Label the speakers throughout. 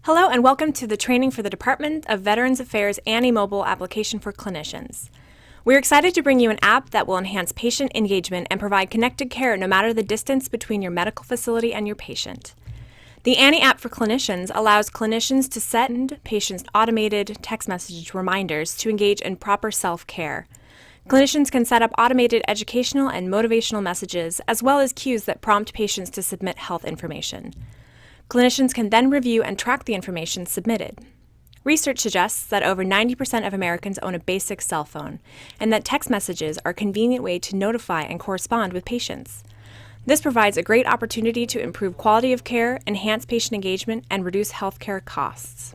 Speaker 1: Hello and welcome to the training for the Department of Veterans Affairs Annie Mobile application for clinicians. We're excited to bring you an app that will enhance patient engagement and provide connected care no matter the distance between your medical facility and your patient. The Annie app for clinicians allows clinicians to send patients automated text message reminders to engage in proper self-care. Clinicians can set up automated educational and motivational messages, as well as cues that prompt patients to submit health information. Clinicians can then review and track the information submitted. Research suggests that over 90% of Americans own a basic cell phone, and that text messages are a convenient way to notify and correspond with patients. This provides a great opportunity to improve quality of care, enhance patient engagement, and reduce healthcare costs.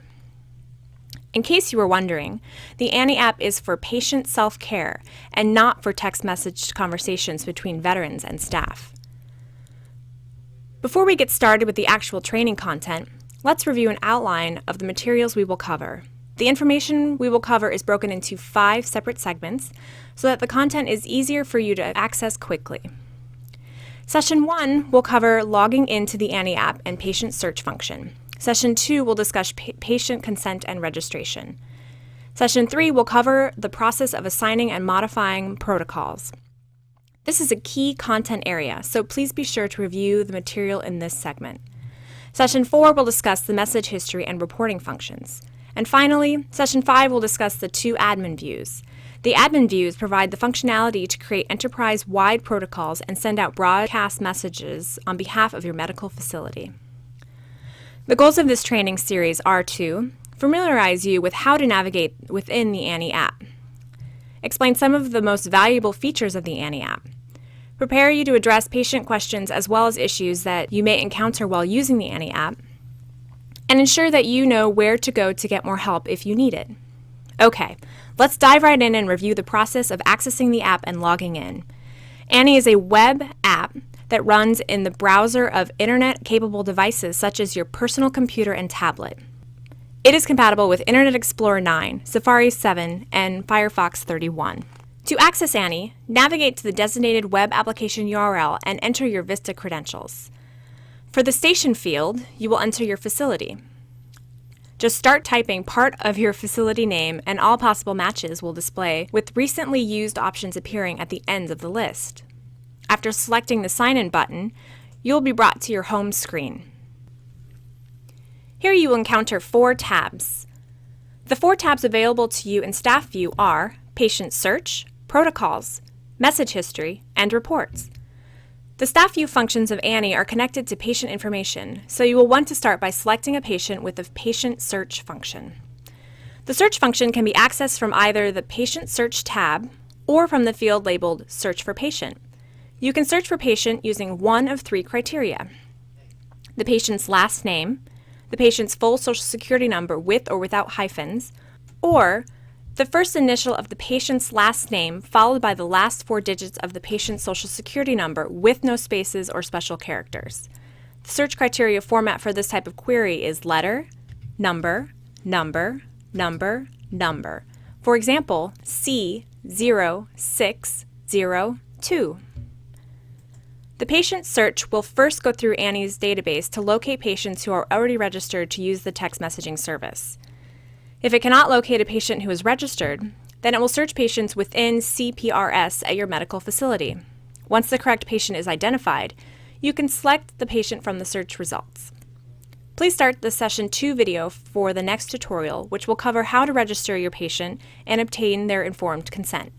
Speaker 1: In case you were wondering, the Annie app is for patient self-care and not for text message conversations between veterans and staff. Before we get started with the actual training content, let's review an outline of the materials we will cover. The information we will cover is broken into 5 separate segments so that the content is easier for you to access quickly. Session 1 will cover logging into the Annie app and patient search function. Session 2 will discuss patient consent and registration. Session 3 will cover the process of assigning and modifying protocols. This is a key content area, so please be sure to review the material in this segment. Session 4 will discuss the message history and reporting functions. And finally, Session 5 will discuss the 2 admin views. The admin views provide the functionality to create enterprise-wide protocols and send out broadcast messages on behalf of your medical facility. The goals of this training series are to familiarize you with how to navigate within the Annie app, explain some of the most valuable features of the Annie app, prepare you to address patient questions as well as issues that you may encounter while using the Annie app, and ensure that you know where to go to get more help if you need it. Okay, let's dive right in and review the process of accessing the app and logging in. Annie is a web app that runs in the browser of internet-capable devices such as your personal computer and tablet. It is compatible with Internet Explorer 9, Safari 7, and Firefox 31. To access Annie, navigate to the designated web application URL and enter your Vista credentials. For the station field, you will enter your facility. Just start typing part of your facility name and all possible matches will display, with recently used options appearing at the end of the list. After selecting the Sign In button, you will be brought to your home screen. Here you will encounter 4 tabs. The 4 tabs available to you in Staff View are Patient Search, Protocols, Message History, and Reports. The Staff View functions of Annie are connected to patient information, so you will want to start by selecting a patient with the Patient Search function. The Search function can be accessed from either the Patient Search tab or from the field labeled Search for Patient. You can search for patient using one of 3 criteria: the patient's last name, the patient's full Social Security number with or without hyphens, or the first initial of the patient's last name followed by the last 4 digits of the patient's Social Security number with no spaces or special characters. The search criteria format for this type of query is letter, number, number, number, number. For example, C0602. The patient search will first go through Annie's database to locate patients who are already registered to use the text messaging service. If it cannot locate a patient who is registered, then it will search patients within CPRS at your medical facility. Once the correct patient is identified, you can select the patient from the search results. Please start the Session 2 video for the next tutorial, which will cover how to register your patient and obtain their informed consent.